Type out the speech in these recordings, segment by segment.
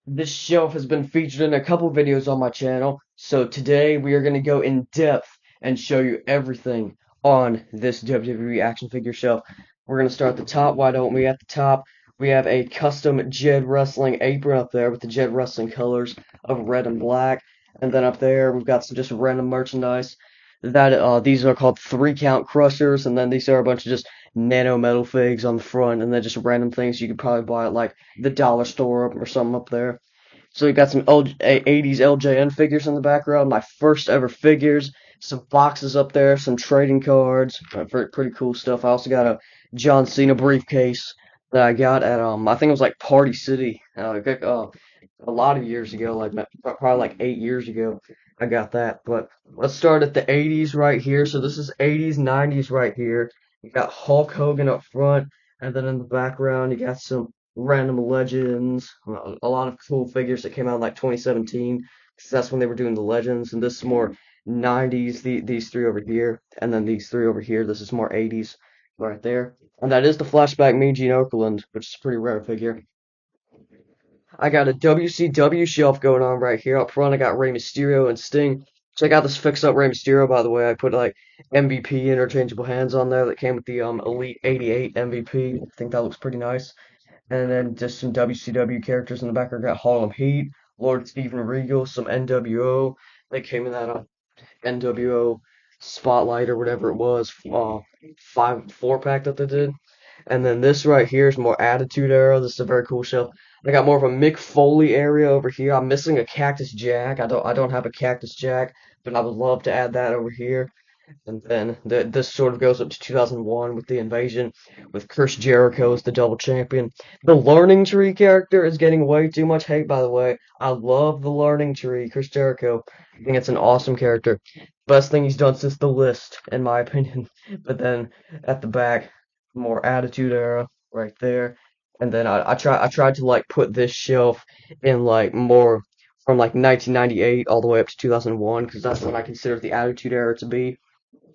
This shelf has been featured in a couple videos on my channel, so today we are going to go in depth and show you everything on this WWE action figure shelf. We're going to start at the top. Why don't we? At the top, we have a custom Jed Wrestling apron up there with the Jed Wrestling colors of red and black. And then up there, we've got some just random merchandise. These are called 3 count crushers, and then these are a bunch of just nano metal figs on the front, and then just random things you could probably buy at like the dollar store or something up there. So we got some 80s LJN figures in the background, my first ever figures, some boxes up there, some trading cards, pretty cool stuff. I also got a John Cena briefcase that I got at I think it was like Party City, a lot of years ago, like probably like 8 years ago. I got that. But let's start at the 80s right here. So this is 80s, 90s right here. You got Hulk Hogan up front, and then in the background you got some random legends, a lot of cool figures that came out in like 2017, 'cause that's when they were doing the legends, and this is more 90s, these three over here, and then these three over here, this is more 80s right there. And that is the flashback Mean Gene Okerlund, which is a pretty rare figure. I got a WCW shelf going on right here. Up front, I got Rey Mysterio and Sting. Check out this fix up Rey Mysterio, by the way. I put like MVP interchangeable hands on there that came with the Elite 88 MVP. I think that looks pretty nice. And then just some WCW characters in the back. I got Harlem Heat, Lord Steven Regal, some NWO. They came in that NWO Spotlight or whatever it was, 4 pack that they did. And then this right here is more Attitude Era. This is a very cool shelf. I got more of a Mick Foley area over here. I'm missing a Cactus Jack. I don't have a Cactus Jack, but I would love to add that over here. And then this sort of goes up to 2001 with the invasion, with Chris Jericho as the double champion. The Learning Tree character is getting way too much hate, by the way. I love the Learning Tree, Chris Jericho. I think it's an awesome character. Best thing he's done since the list, in my opinion. But then at the back, more Attitude Era right there. And then I tried to like put this shelf in like more from like 1998 all the way up to 2001 because that's what I consider the Attitude Era to be.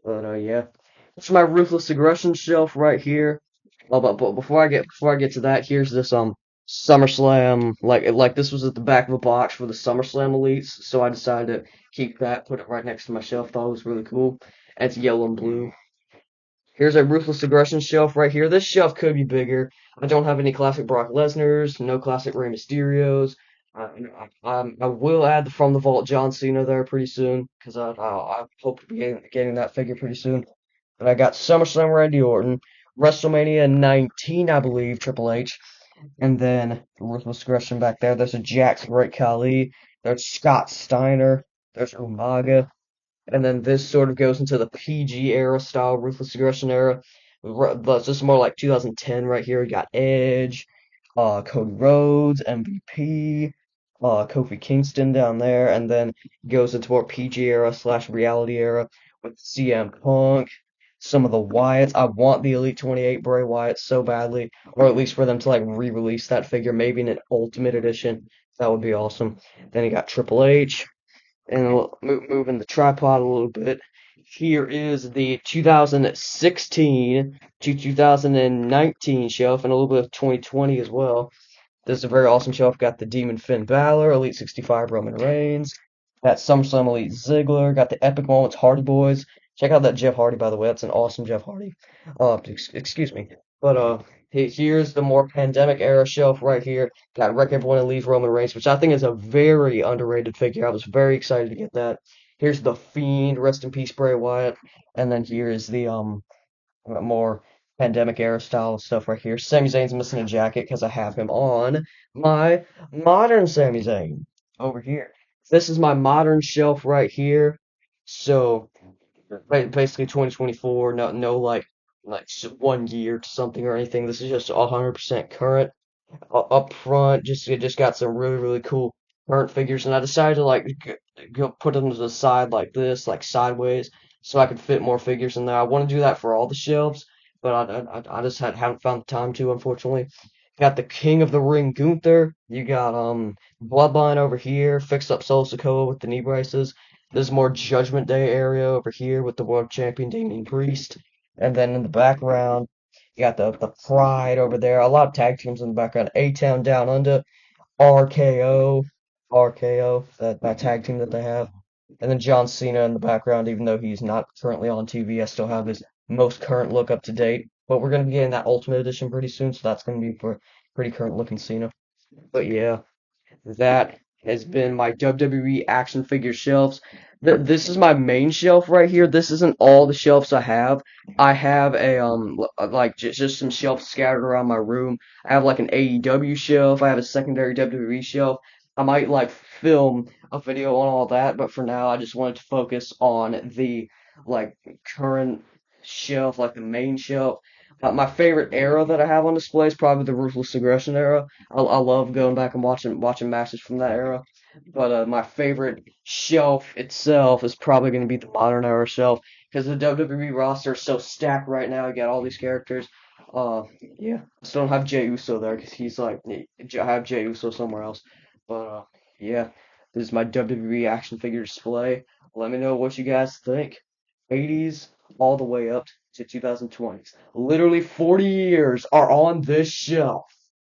But yeah, it's my ruthless aggression shelf right here. But before I get to that, here's this SummerSlam, like this was at the back of a box for the SummerSlam elites, so I decided to keep that, put it right next to my shelf. Thought it was really cool. And it's yellow and blue. Here's a ruthless aggression shelf right here. This shelf could be bigger. I don't have any classic Brock Lesnar's, no classic Rey Mysterio's. I will add the From the Vault John Cena there pretty soon because I hope to be getting that figure pretty soon. But I got SummerSlam Randy Orton, WrestleMania 19, I believe, Triple H, and then Ruthless Aggression back there. There's a Jax Great Khali. There's Scott Steiner. There's Umaga. And then this sort of goes into the PG era style, Ruthless Aggression era. This is more like 2010 right here. We got Edge, Cody Rhodes, MVP, Kofi Kingston down there, and then goes into more PG era slash reality era with CM Punk, some of the Wyatts. I want the Elite 28 Bray Wyatt so badly, or at least for them to like re-release that figure, maybe in an Ultimate Edition. That would be awesome. Then you got Triple H, and moving the tripod a little bit. Here is the 2016 to 2019 shelf, and a little bit of 2020 as well. This is a very awesome shelf. Got the Demon Finn Balor, Elite 65 Roman Reigns. Got SummerSlam Elite Ziggler. Got the Epic Moments Hardy Boys. Check out that Jeff Hardy, by the way. That's an awesome Jeff Hardy. Excuse me. But here's the more pandemic era shelf right here. Got Record One Elite Roman Reigns, which I think is a very underrated figure. I was very excited to get that. Here's the Fiend. Rest in peace, Bray Wyatt. And then here is the more pandemic era style stuff right here. Sami Zayn's missing a jacket because I have him on my modern Sami Zayn over here. This is my modern shelf right here. So basically 2024, no like 1 year to something or anything. This is just 100% current. Up front, just got some really cool current figures, and I decided to like go put them to the side like this, like sideways, so I could fit more figures in there. I want to do that for all the shelves, but I just haven't found the time to, unfortunately. Got the King of the Ring Gunther. You got Bloodline over here. Fixed up Solo Sikoa with the knee braces. There's more Judgment Day area over here with the World Champion Damian Priest. And then in the background, you got the Pride over there. A lot of tag teams in the background. A-Town Down Under. RKO, RKO, that tag team that they have. And then John Cena in the background, even though he's not currently on TV, I still have his most current look up to date. But we're going to be getting that Ultimate Edition pretty soon, so that's going to be for pretty current looking Cena. But yeah, that has been my WWE action figure shelves. This is my main shelf right here. This isn't all the shelves I have. I have a like just some shelves scattered around my room. I have like an AEW shelf. I have a secondary WWE shelf. I might like film a video on all that, but for now I just wanted to focus on the like current shelf, like the main shelf. My favorite era that I have on display is probably the Ruthless Aggression era. I love going back and watching matches from that era. But my favorite shelf itself is probably going to be the modern era shelf because the WWE roster is so stacked right now. You got all these characters. Uh, yeah. Still don't have Jey Uso there because he's like I have Jey Uso somewhere else. But yeah, this is my WWE action figure display. Let me know what you guys think. 80s all the way up to 2020s. Literally 40 years are on this shelf.